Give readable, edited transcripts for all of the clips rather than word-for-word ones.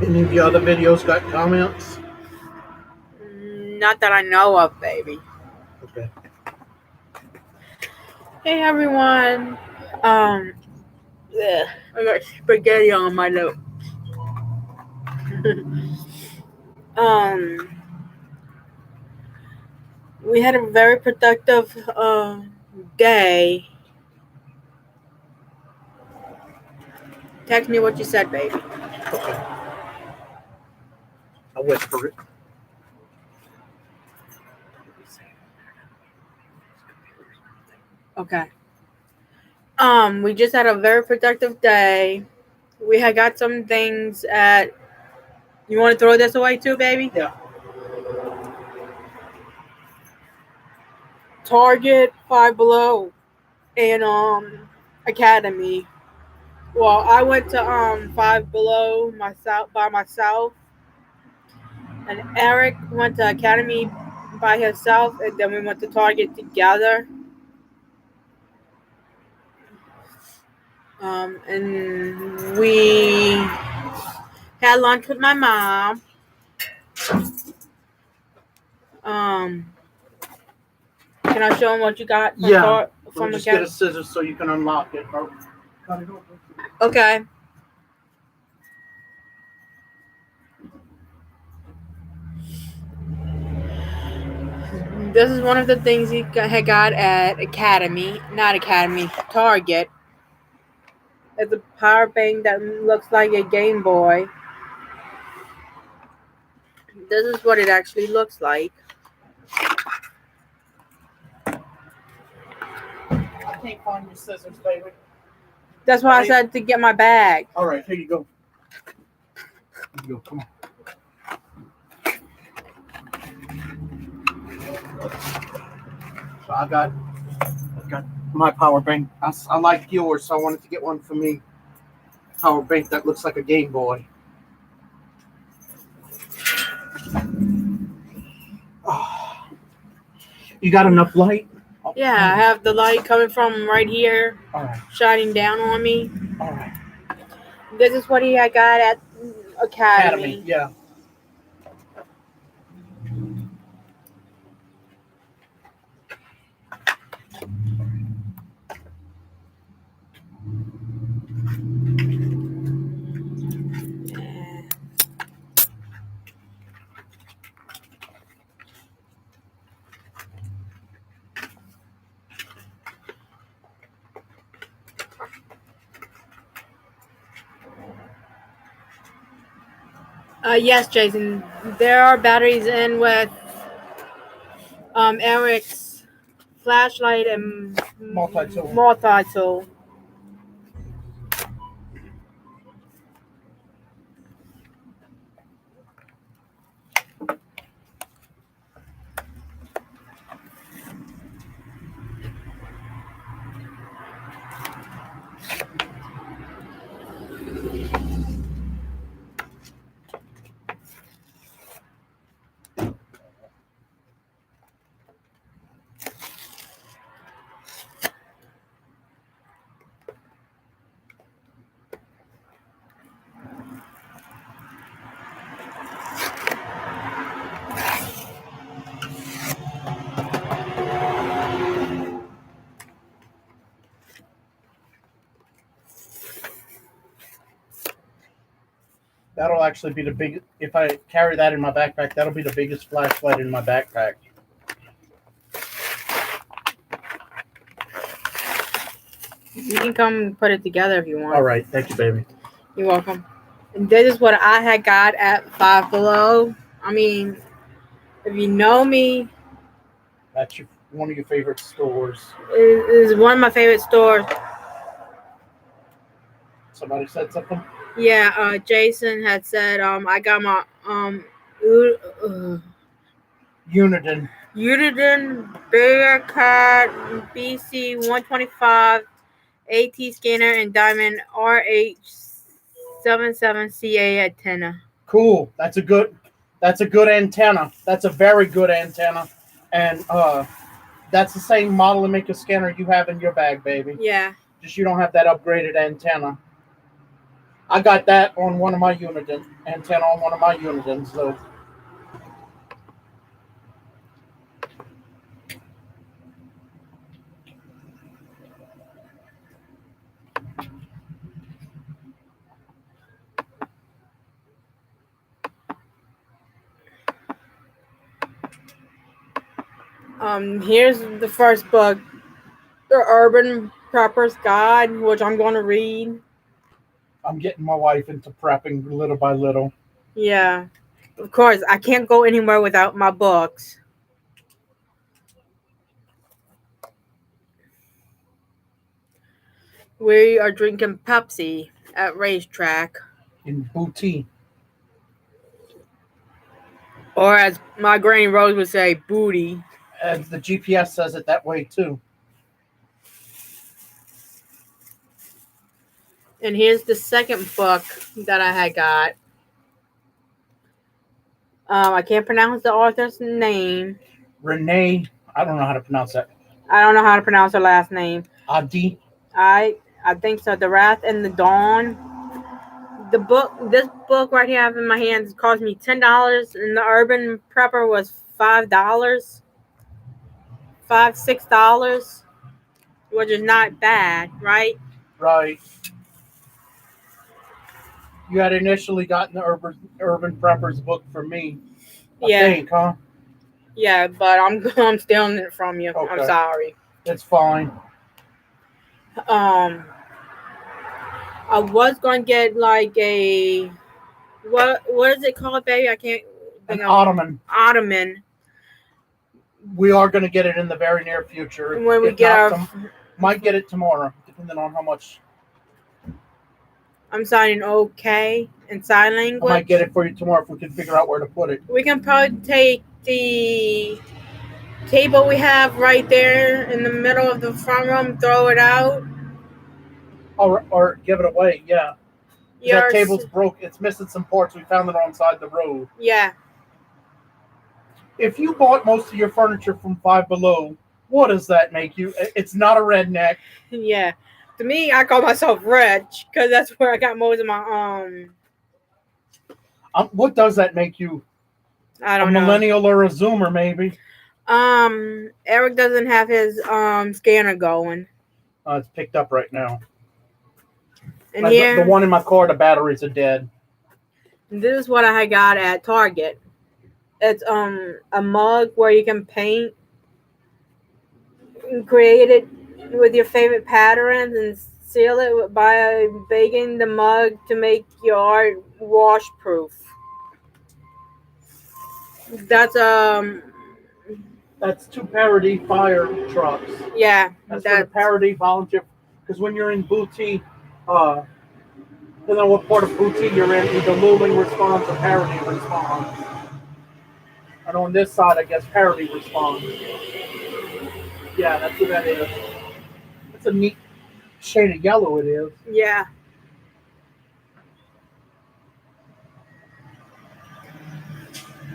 Any of your other videos got comments? Not that I know of, baby. Okay. Hey everyone. Yeah, I got spaghetti on my lip. um, we had a very productive day. Text me what you said, baby. Okay. I'll whisper it. Okay. We just had a very productive day. We had got some things at. You want to throw this away too, baby? Yeah. Target, Five Below, and Academy. Well, I went to Five Below myself by myself, and Eric went to Academy by himself, and then we went to Target together. And we had lunch with my mom. Um, can I show him what you got? From just get a scissors so you can unlock it. Or cut it open. Okay. This is one of the things he had got at Target. It's a power bank that looks like a Game Boy. This is what it actually looks like. I can't find your scissors, baby. That's why I said to get my bag. All right, here you go. Here you go. Come on. So I got my power bank. I like yours, so I wanted to get one for me. Power bank that looks like a Game Boy. Oh. You got enough light? Yeah, I have the light coming from right here, right, shining down on me. All right. This is what he had got at Academy. Yeah. Yes, Jason. There are batteries in with Eric's flashlight and multi-tool. That'll actually be the biggest. If I carry that in my backpack, that'll be the biggest flashlight in my backpack. You can come put it together if you want. All right, thank you, baby. You're welcome. And this is what I had got at Five Below. I mean, if you know me, that's one of your favorite stores. It is one of my favorite stores. Somebody said something? Yeah, Jason had said I got my Uniden Bearcat BC 125 AT scanner and Diamond RH77CA antenna. Cool. That's a good antenna. That's a very good antenna. And that's the same model and make a scanner you have in your bag, baby. Yeah. Just you don't have that upgraded antenna. I got that on one of my Uniden antenna on one of my Unidens. So Here's the first book, The Urban Prepper's Guide, which I'm going to read. I'm getting my wife into prepping little by little. Yeah. Of course, I can't go anywhere without my books. We are drinking Pepsi at Racetrack. In Booty. Or as my Granny Rose would say, booty. And the GPS says it that way too. And here's the second book that I had got. I can't pronounce the author's name. Renee, I don't know how to pronounce that. I don't know how to pronounce her last name. Adi. I think so. The Wrath and the Dawn. This book right here I have in my hands cost me $10, and the Urban Prepper was $5, $6, which is not bad, right? Right. You had initially gotten the Urban Prepper's book from me. I think, huh? Yeah, but I'm stealing it from you. Okay. I'm sorry. It's fine. I was going to get like a what is it called, baby? I can't think An of Ottoman. Ottoman. We are going to get it in the very near future. When we get our, might get it tomorrow, depending on how much. I'm signing okay in sign language. I might get it for you tomorrow if we can figure out where to put it. We can probably take the table we have right there in the middle of the front room, throw it out. Or give it away, yeah. That table's broke. It's missing some parts. We found it on side the road. Yeah. If you bought most of your furniture from Five Below, what does that make you? It's not a redneck. Yeah. To me, I call myself rich because that's where I got most of my What does that make you? I don't know. A millennial or a Zoomer, maybe. Eric doesn't have his scanner going. It's picked up right now. And here, the one in my car, the batteries are dead. This is what I got at Target. It's a mug where you can paint and create it with your favorite patterns and seal it by baking the mug to make your art washproof. That's 2 parody fire trucks. Yeah, that's for the parody volunteer. Because when you're in Booty, depending on what part of Booty you're in, either Luling responds or parody responds. And on this side, I guess parody responds. Yeah, that's what that is. That's a neat shade of yellow. It is. Yeah.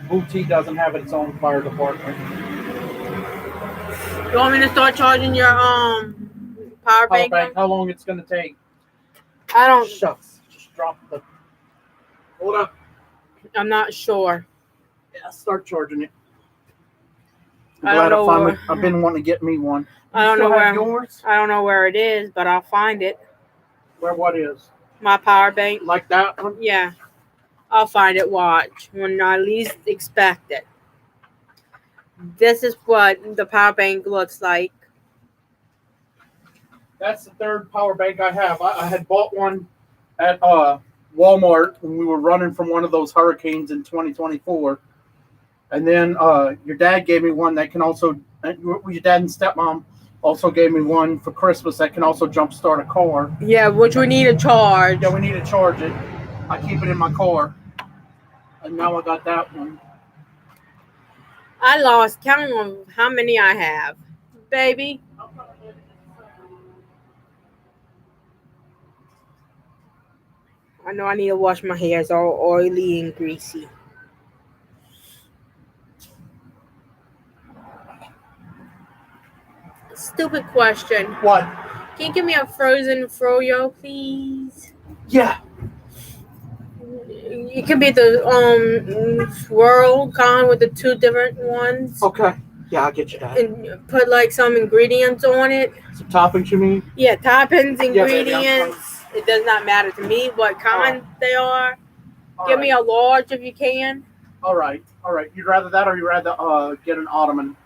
Booty doesn't have its own fire department. You want me to start charging your power bank? How long it's gonna take? I don't. Shucks. Just drop the. Hold up. I'm not sure. Yeah, start charging it. I don't know. I've been wanting to get me one. I don't know where. Yours? I don't know where it is, but I'll find it. Where what is? My power bank. Like that one? Yeah. I'll find it. Watch when I least expect it. This is what the power bank looks like. That's the third power bank I have. I had bought one at Walmart when we were running from one of those hurricanes in 2024. And then your dad gave me one that can also, your dad and stepmom also gave me one for Christmas that can also jumpstart a car. Yeah, which we need to charge. Yeah, we need to charge it. I keep it in my car. And now I got that one. I lost count of how many I have. Baby. I know I need to wash my hair. It's all oily and greasy. Stupid question. What? Can you give me a frozen froyo, please? Yeah. It could be the swirl kind with the two different ones. Okay. Yeah, I'll get you that. And put like some ingredients on it. Some toppings, you mean? Yeah, toppings, Yeah, baby, ingredients. It does not matter to me what kind they are. Give me a large if you can. All right. You'd rather that, or you'd rather get an ottoman?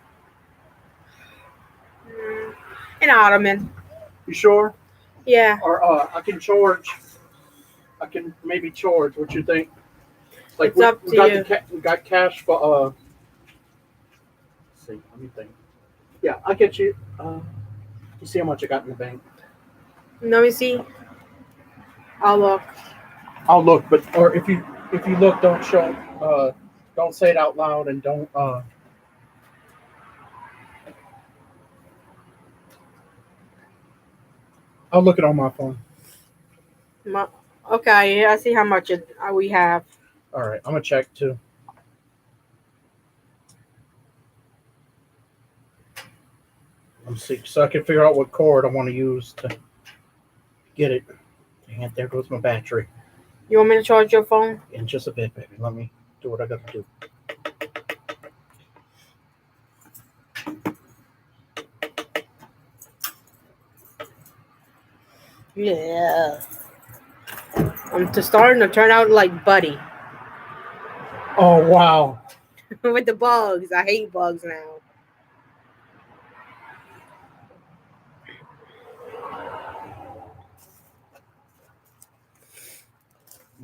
An ottoman. You sure? Yeah. Or I can charge. I can maybe charge. What you think? Like It's up to you. We got cash for. Let's see, let me think. Yeah, I'll get you. You see how much I got in the bank? Let me see. I'll look. I'll look, but or if you look, don't show. Don't say it out loud, and don't. I'll look it on my phone. Okay, yeah, I see how much we have. All right, I'm gonna check too. Let's see, so I can figure out what cord I want to use to get it. Dang it, there goes my battery. You want me to charge your phone? In just a bit, baby. Let me do what I got to do. Yeah. I'm just starting to turn out like Buddy. Oh, wow. With the bugs. I hate bugs now.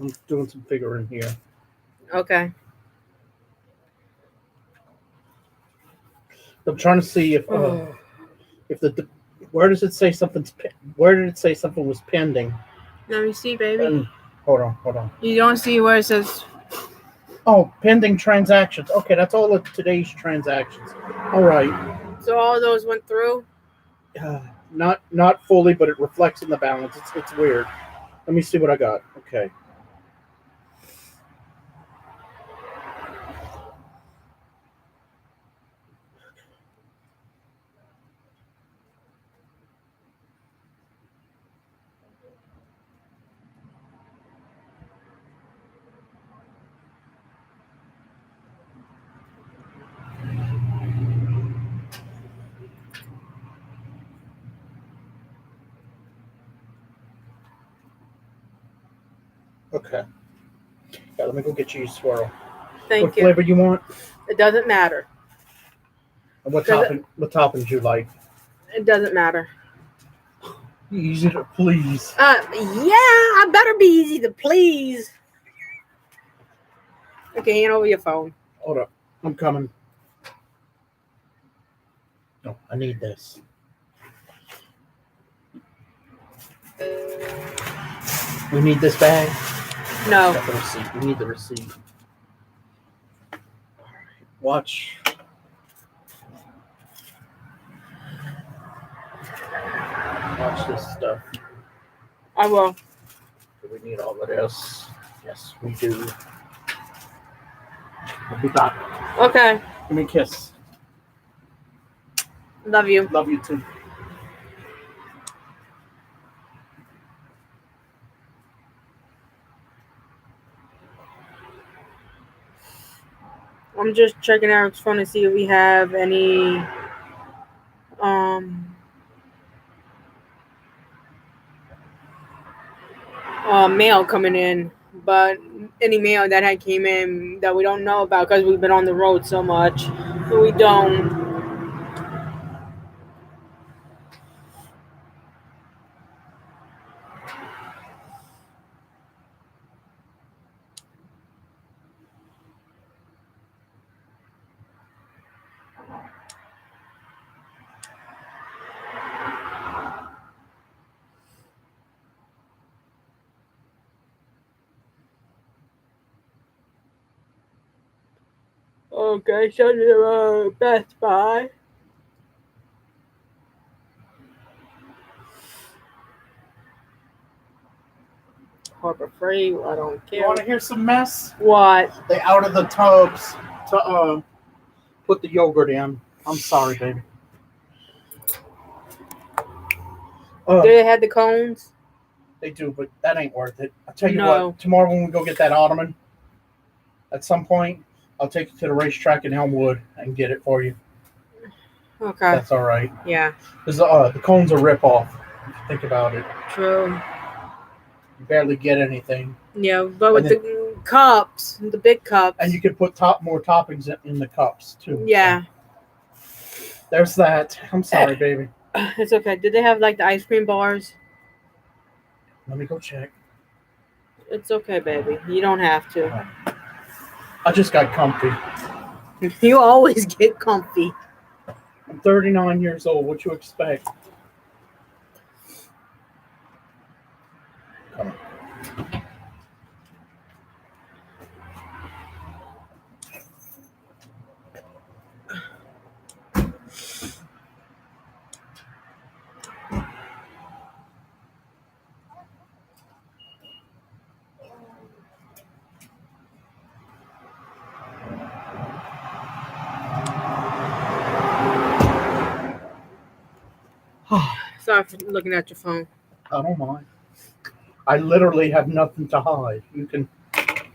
I'm doing some figuring here. Okay. I'm trying to see if the where does it say something's where did it say something was pending? Let me see, baby. And, hold on. You don't see where it says. Oh, pending transactions. Okay, that's all of today's transactions. All right. So all those went through? Not fully, but it reflects in the balance. It's weird. Let me see what I got. Okay. Okay. Yeah, let me go get you a swirl. Thank What you. flavor you want? It doesn't matter. And what toppings you like? It doesn't matter. Easy to please. Yeah, I better be easy to please. Okay, hand over your phone. Hold up. I'm coming. No, I need this. We need this bag? No. Got the receipt. We need the receipt. Watch. Watch this stuff. I will. Do we need all of this? Yes, we do. I'll be back. Okay. Give me a kiss. Love you. Love you too. I'm just checking out his phone to see if we have any mail coming in, but any mail that had came in that we don't know about because we've been on the road so much, we don't. Okay, show you Best Buy. Harbor Freight, I don't care. You want to hear some mess? What? They out of the tubs to put the yogurt in. I'm sorry, baby. Do they have the cones? They do, but that ain't worth it. I'll tell you No. what. Tomorrow when we go get that ottoman, At some point, I'll take you to the racetrack in Elmwood and get it for you. Okay. That's all right. Yeah. Because the cone's a ripoff. If you think about it, True. you barely get anything. Yeah, but with And the cups, the big cups. And you can put more toppings in the cups too. Yeah. So there's that. I'm sorry, baby. It's okay. Did they have like the ice cream bars? Let me go check. It's okay, baby. You don't have to. I just got comfy. You always get comfy. I'm 39 years old. What you expect? Come on. Sorry for looking at your phone. I don't mind. I literally have nothing to hide. You can. I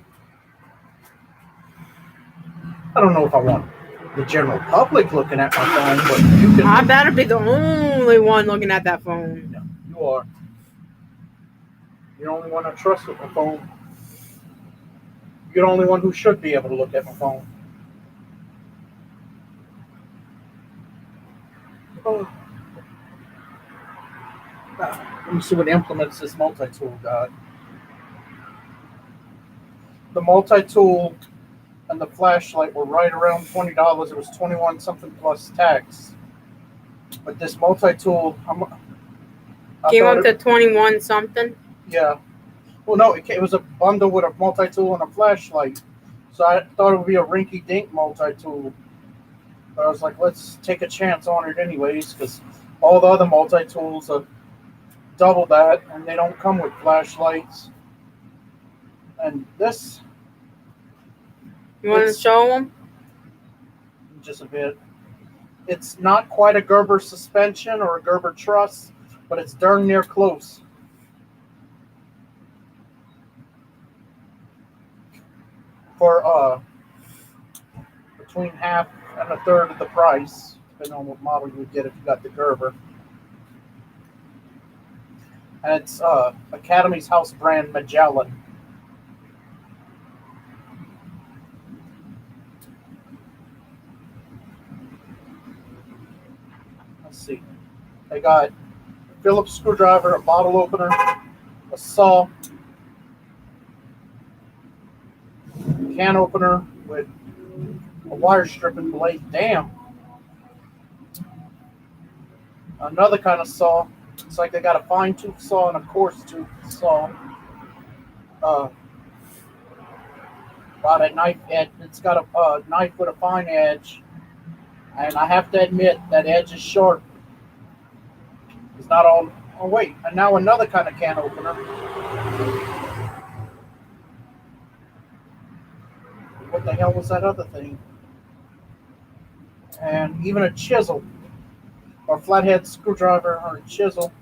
don't know if I want the general public looking at my phone, but you can. I better be the only one looking at that phone. Yeah, you are. You're the only one I trust with my phone. You're the only one who should be able to look at my phone. Oh. Let me see what implements this multi-tool got. The multi-tool and the flashlight were right around $20. It was 21 something plus tax. But this multi-tool, Came up to 21 something. Yeah. Well, no, it was a bundle with a multi-tool and a flashlight. So I thought it would be a rinky-dink multi-tool. But I was like, let's take a chance on it anyways, because all the other multi-tools are double that, and they don't come with flashlights. And this... You want to show them? Just a bit. It's not quite a Gerber suspension or a Gerber truss, but it's darn near close. For between half and a third of the price, depending on what model you would get if you got the Gerber. And it's Academy's house brand Magellan. Let's see. They got a Phillips screwdriver, a bottle opener, a saw, a can opener with a wire stripping blade. Damn. Another kind of saw. It's like they got a fine tooth saw and a coarse tooth saw. Got a knife edge. It's got a knife with a fine edge. And I have to admit, that edge is sharp. It's not all... Oh, wait. And now another kind of can opener. What the hell was that other thing? And even a chisel. Or flathead screwdriver or a chisel.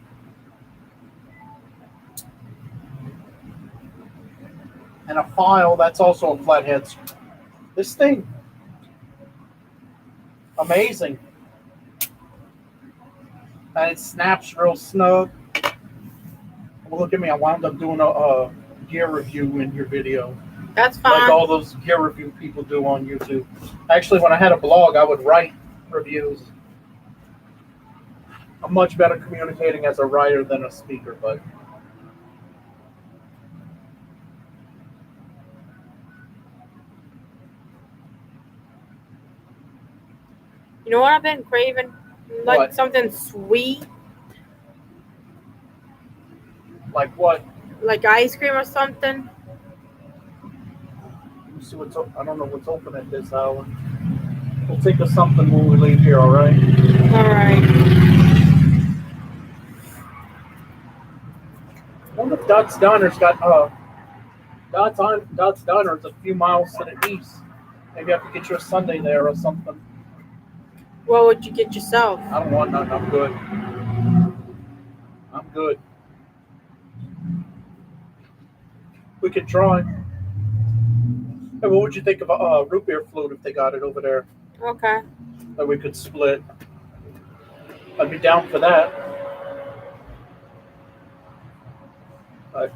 And a file, that's also a flathead. This thing... Amazing. And it snaps real snug. Well, look at me. I wound up doing a gear review in your video. That's fine. Like all those gear review people do on YouTube. Actually, when I had a blog, I would write reviews. I'm much better communicating as a writer than a speaker, but... You know what I've been craving? Like What? something sweet. Like what? Like ice cream or something. Let me see what's I don't know what's open at this hour. We'll think of something when we leave here, all right? All right. I wonder if Dot's Diner's got Dot's Diner is a few miles to the east. Maybe I have to get you a sundae there or something. What would you get yourself? I don't want nothing. I'm good. I'm good. We could try. Hey, what would you think of a root beer float if they got it over there Okay. that we could split? I'd be down for that.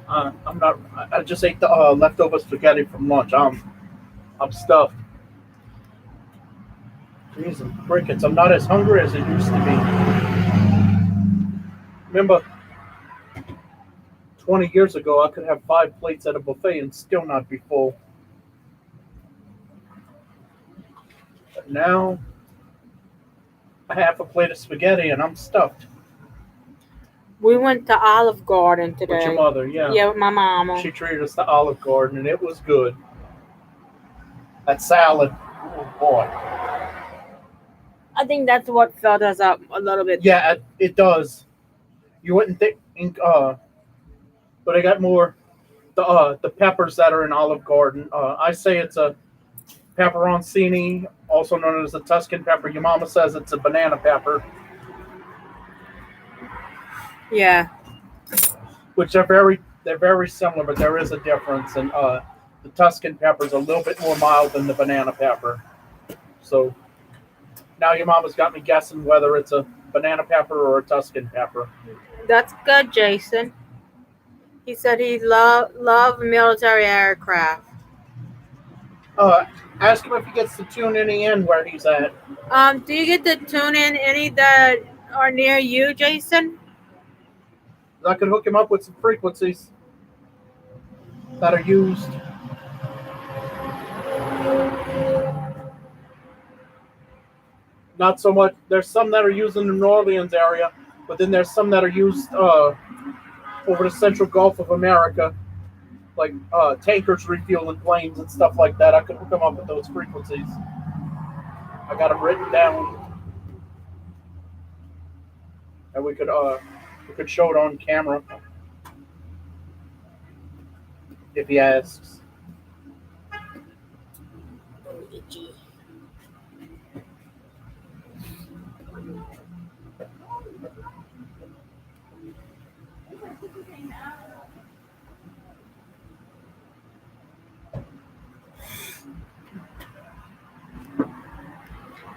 I'm not. I just ate the leftover spaghetti from lunch. I'm stuffed. Jeez, and crickets. I'm not as hungry as I used to be. Remember, 20 years ago, I could have 5 plates at a buffet and still not be full. But now, a half a plate of spaghetti and I'm stuffed. We went to Olive Garden today. With your mother, yeah. Yeah, with my mama. She treated us to Olive Garden and it was good. That salad, oh boy. I think that's what filled us up a little bit. Yeah, it does. You wouldn't think, but I got more. The peppers that are in Olive Garden. I say it's a pepperoncini, also known as a Tuscan pepper. Your mama says it's a banana pepper. Yeah. Which they're very similar, but there is a difference. And the Tuscan pepper is a little bit more mild than the banana pepper. So now your mama's got me guessing whether it's a banana pepper or a Tuscan pepper. That's good, Jason. He said he loved military aircraft. Ask him if he gets to tune any in where he's at. Do you get to tune in any that are near you, Jason? I could hook him up with some frequencies that are used. Not so much. There's some that are used in the New Orleans area, but then there's some that are used over the Central Gulf of America, like tankers refueling planes and stuff like that. I could hook them up with those frequencies. I got them written down, and we could show it on camera if he asks.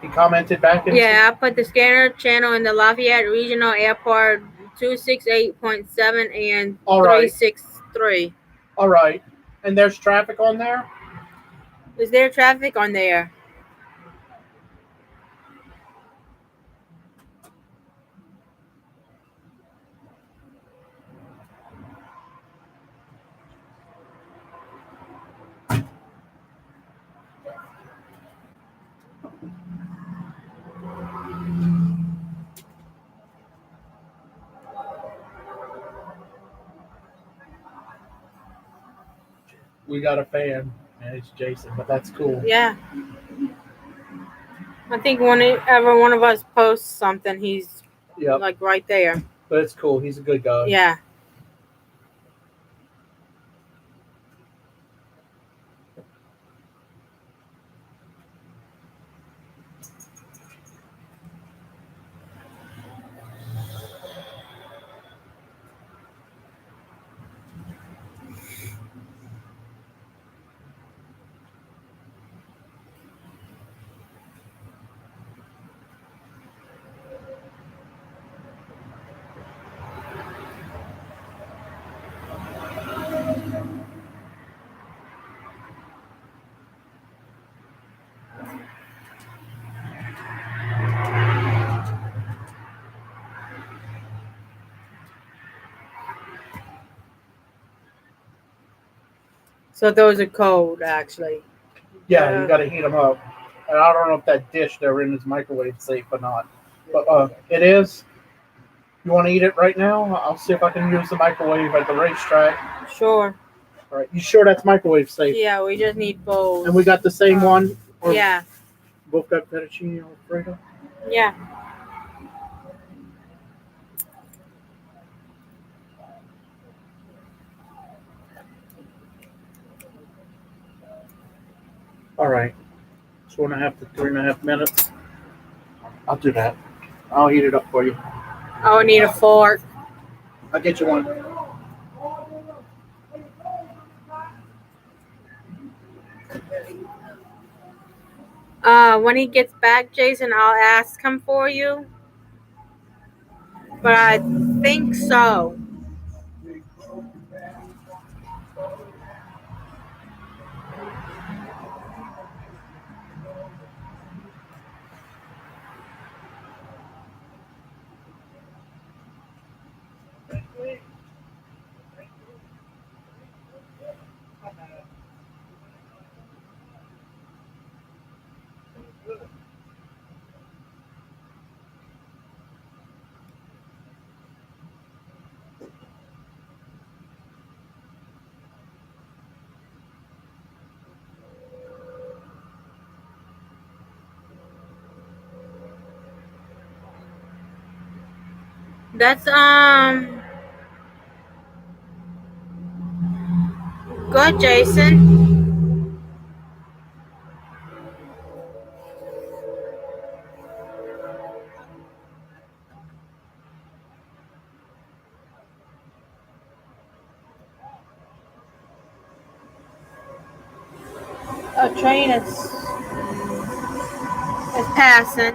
He commented back in. Yeah, I put the scanner channel in the Lafayette Regional Airport 268.7 and All right. 363. All right. And there's traffic on there? Is there traffic on there? We got a fan, and it's Jason, but that's cool. Yeah. I think whenever one of us posts something, he's like right there. But it's cool. He's a good guy. Yeah. So those are cold, actually. Yeah, you got to heat them up. And I don't know if that dish they're in is microwave safe or not. But it is. You want to eat it right now? I'll see if I can use the microwave at the racetrack. Sure. All right. You sure that's microwave safe? Yeah, we just need bowls. And we got the same one? Or yeah. Both got fettuccine Alfredo? Yeah. All right. 2.5 to 3.5 minutes. I'll do that. I'll heat it up for you. I'll need a fork. I'll get you one. When he gets back, Jason, I'll ask him for you. But I think so. That's good, Jason. A train is passing.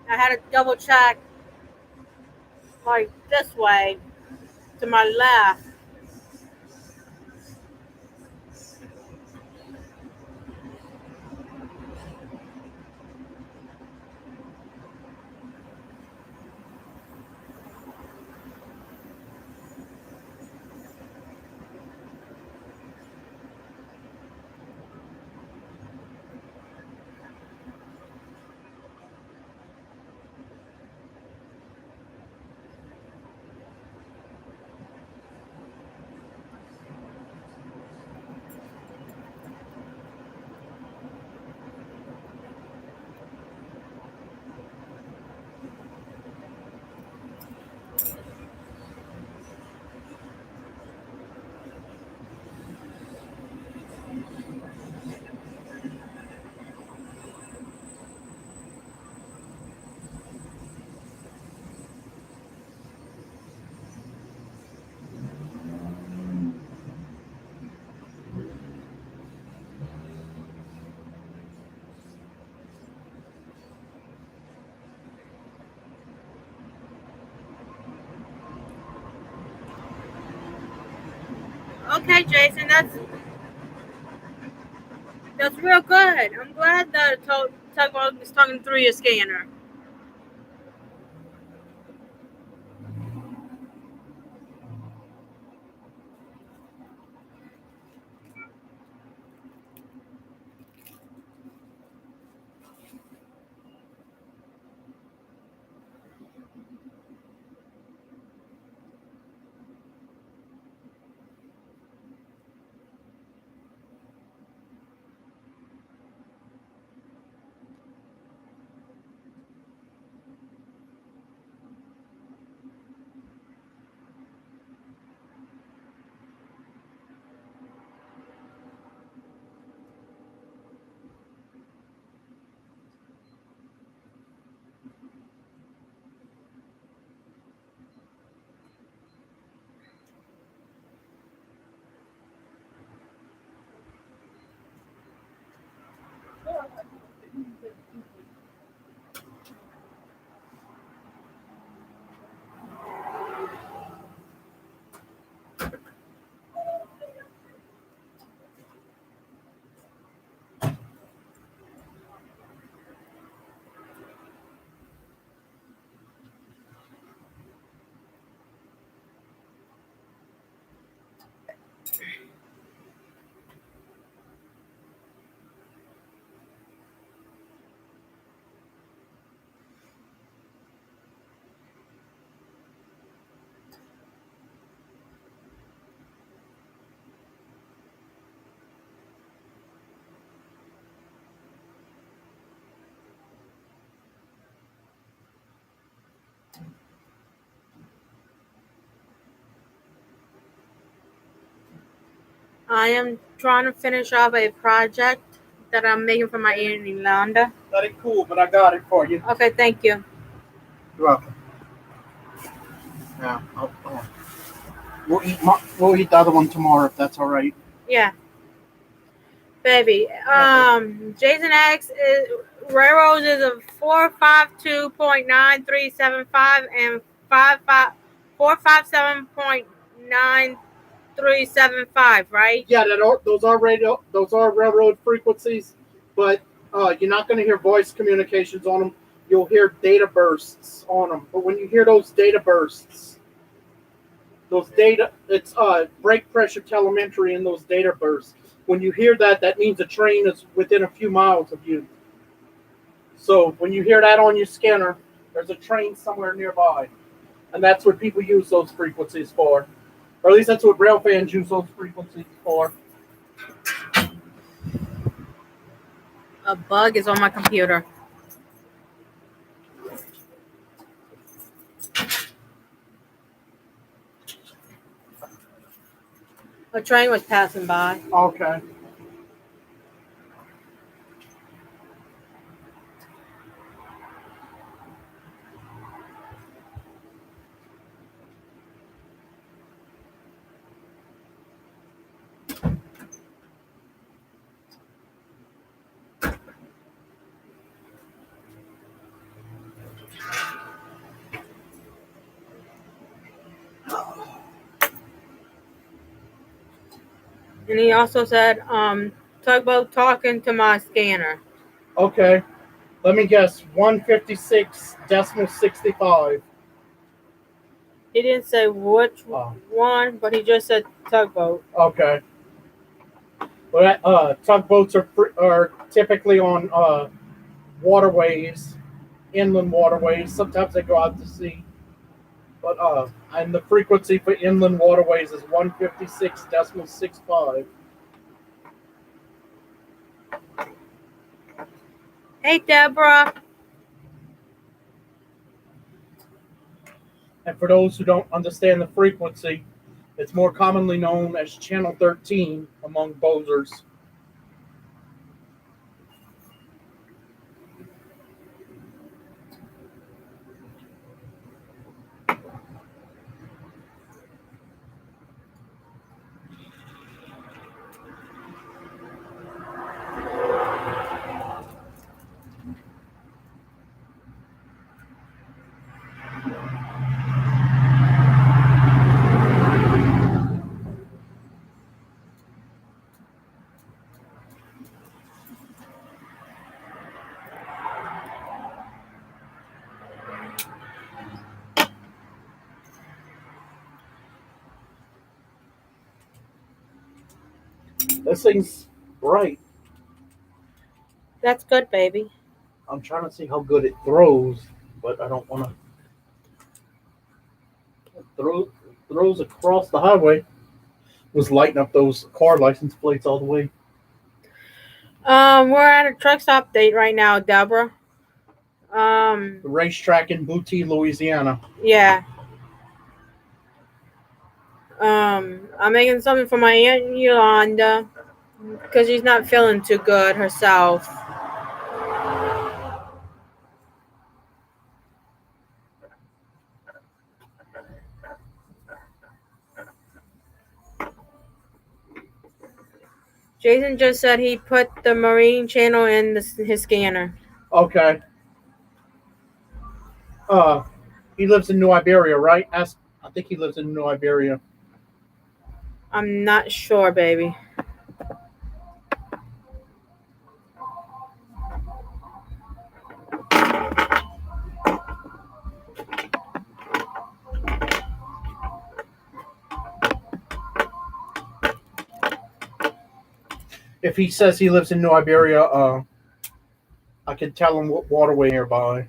I had to double check, like this way to my left. Okay, Jason, that's real good. I'm glad that tugboat is talking through your scanner. I am trying to finish off a project that I'm making for my Aunt Yolanda. That ain't cool, but I got it for you. Okay, thank you. You're welcome. Now, We'll eat the other one tomorrow if that's all right. Yeah. Baby. Jason X is Railroads is a 452.9375 and 457.9375, right? Yeah, those are railroad frequencies, but you're not going to hear voice communications on them. You'll hear data bursts on them. But when you hear those data bursts, it's brake pressure telemetry in those data bursts. When you hear that, that means a train is within a few miles of you. So when you hear that on your scanner, there's a train somewhere nearby. And that's what people use those frequencies for. Or at least that's what rail fans use those frequencies for. A bug is on my computer. A train was passing by. Okay. And he also said, tugboat talking to my scanner. Okay. Let me guess. 156.65. He didn't say which one, but he just said tugboat. Okay. Well, tugboats are typically on waterways, inland waterways. Sometimes they go out to sea. But and the frequency for inland waterways is 156.65. Hey, Deborah. And for those who don't understand the frequency, it's more commonly known as Channel 13 among boaters. This thing's bright. That's good, baby. I'm trying to see how good it throws, but I don't want to. Throws across the highway. Was lighting up those car license plates all the way. We're at a truck stop date right now, Deborah. The racetrack in Booty, Louisiana. Yeah. I'm making something for my Aunt Yolanda because she's not feeling too good herself. Jason just said he put the marine channel in his scanner. Okay. He lives in New Iberia, right? I think he lives in New Iberia. I'm not sure, baby. If he says he lives in New Iberia, I can tell him what waterway nearby.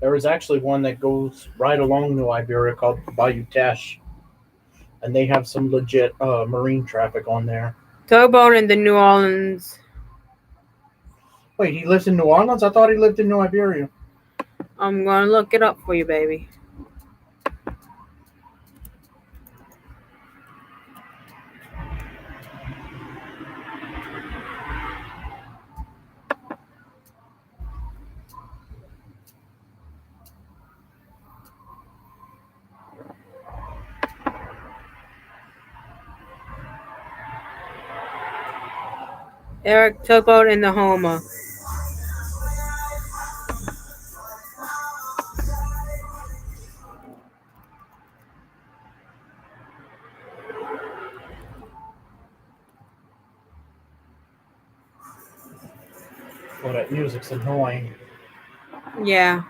There is actually one that goes right along New Iberia called Bayou Teche, and they have some legit marine traffic on there. Tugboat in the New Orleans. Wait, he lives in New Orleans? I thought he lived in New Iberia. I'm gonna look it up for you, baby. Eric Tugboat in the Homer. Well, that music's annoying. Yeah.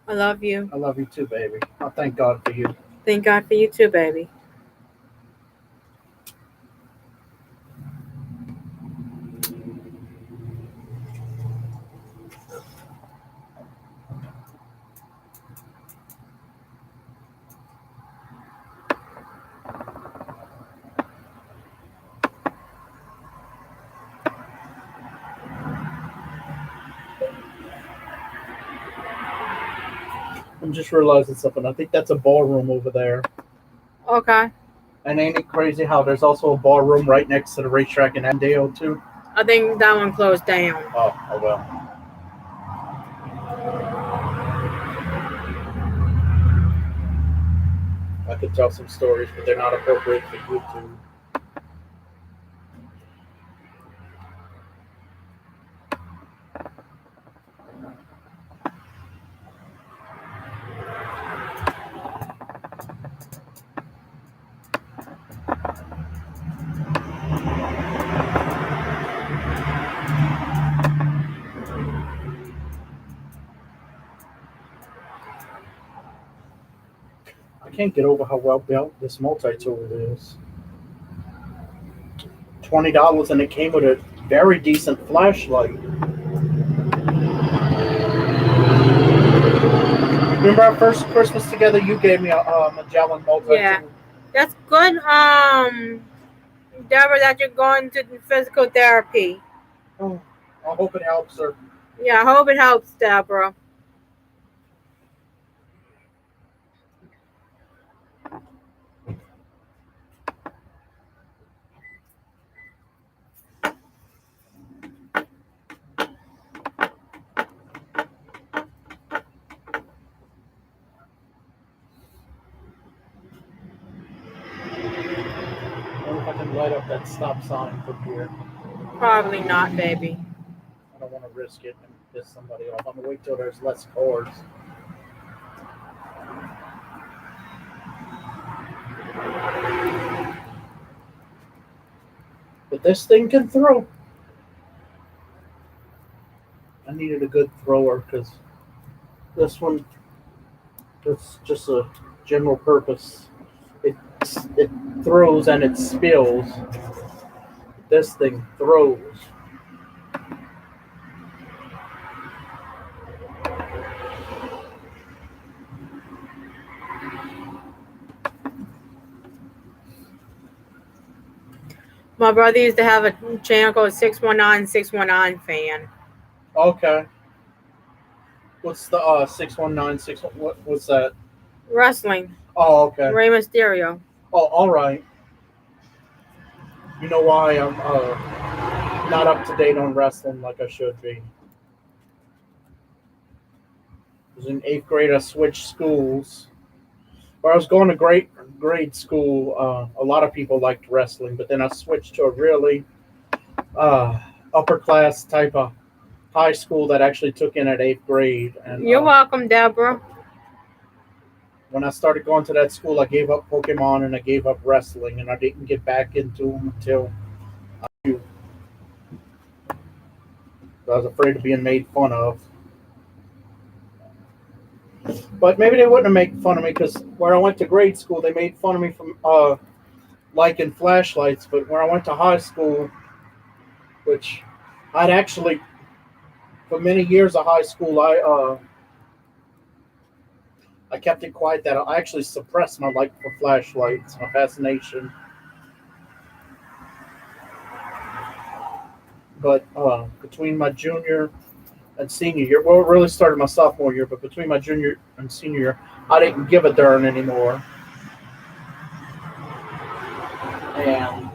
I love you. I love you too, baby. I thank God for you. Thank God for you too, baby. I'm just realizing something. I think that's a ballroom over there. Okay. And ain't it crazy how there's also a ballroom right next to the racetrack in Avondale too? I think that one closed down. Oh well. I could tell some stories, but they're not appropriate for YouTube. I can't get over how well built this multi-tool is. $20 and it came with a very decent flashlight. Remember our first Christmas together? You gave me a Magellan multi-tool. Yeah. That's good. Deborah, that you're going to physical therapy. Oh, I hope it helps her. Yeah, I hope it helps, Deborah. I wonder if I can light up that stop sign from here. Probably not, baby. I don't want to risk it and piss somebody off. I'm gonna wait till there's less cars. But this thing can throw. I needed a good thrower because this one, it's just a general purpose. It throws and it spills. This thing throws. My brother used to have a channel called 619 Fan. Okay. What's the 619 what's that? Wrestling. Oh, okay. Rey Mysterio. Oh, all right. You know why I'm not up to date on wrestling like I should be. I was in 8th grade. I switched schools. Where I was going to grade school, a lot of people liked wrestling, but then I switched to a really upper class type of high school that actually took in at 8th grade. And You're welcome, Deborah. when I started going to that school, I gave up Pokemon and I gave up wrestling, and I didn't get back into them until I was afraid of being made fun of. But maybe they wouldn't have made fun of me because where I went to grade school, they made fun of me from liking flashlights. But when I went to high school, which I'd actually, for many years of high school, I kept it quiet that I actually suppressed my like for flashlights, my fascination. But between my junior and senior year, well, it really started my sophomore year, but between my junior and senior year, I didn't give a darn anymore. And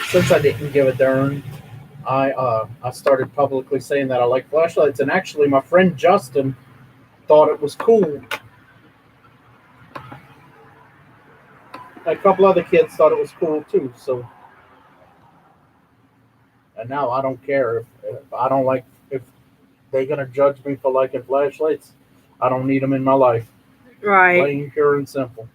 since I didn't give a darn, I started publicly saying that I like flashlights. And actually, my friend Justin thought it was cool. A couple other kids thought it was cool too. So, and now I don't care if I don't like if they're gonna judge me for liking flashlights. I don't need them in my life. Right. Plain, pure, and simple.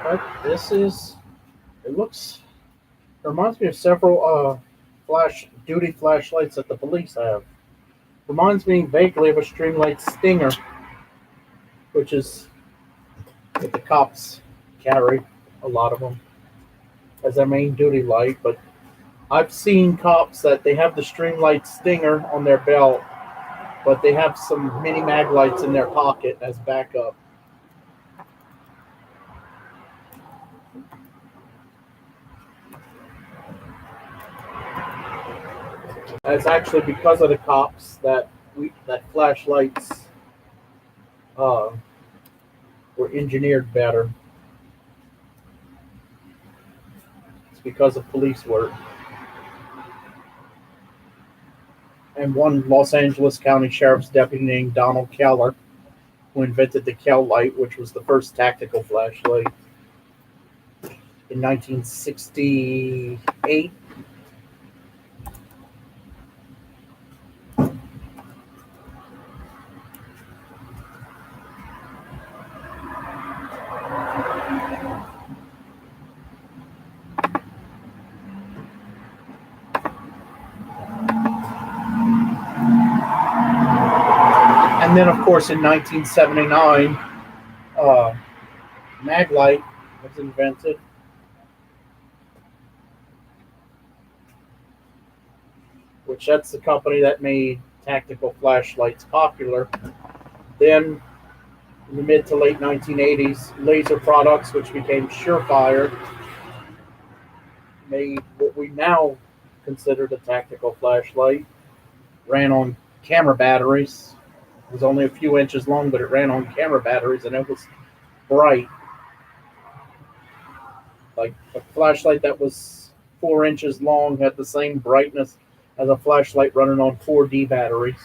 But this is. It looks. It reminds me of several duty flashlights that the police have. Reminds me vaguely of a Streamlight Stinger, which is what the cops carry. A lot of them as their main duty light. But I've seen cops that they have the Streamlight Stinger on their belt, but they have some mini mag lights in their pocket as backup. It's actually because of the cops that flashlights uh, were engineered better. It's because of police work. And one Los Angeles County Sheriff's deputy named Donald Keller, who invented the Kell light, which was the first tactical flashlight in 1968. And then, of course, in 1979, Maglite was invented. Which that's the company that made tactical flashlights popular. Then, in the mid to late 1980s, Laser Products, which became Surefire, made what we now consider a tactical flashlight. Ran on camera batteries. It was only a few inches long, but it ran on camera batteries, and it was bright. Like a flashlight that was 4 inches long had the same brightness as a flashlight running on 4D batteries.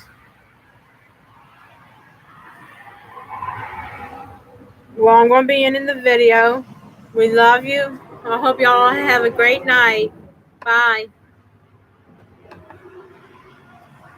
Well, I'm going to be ending the video. We love you. I hope y'all have a great night. Bye.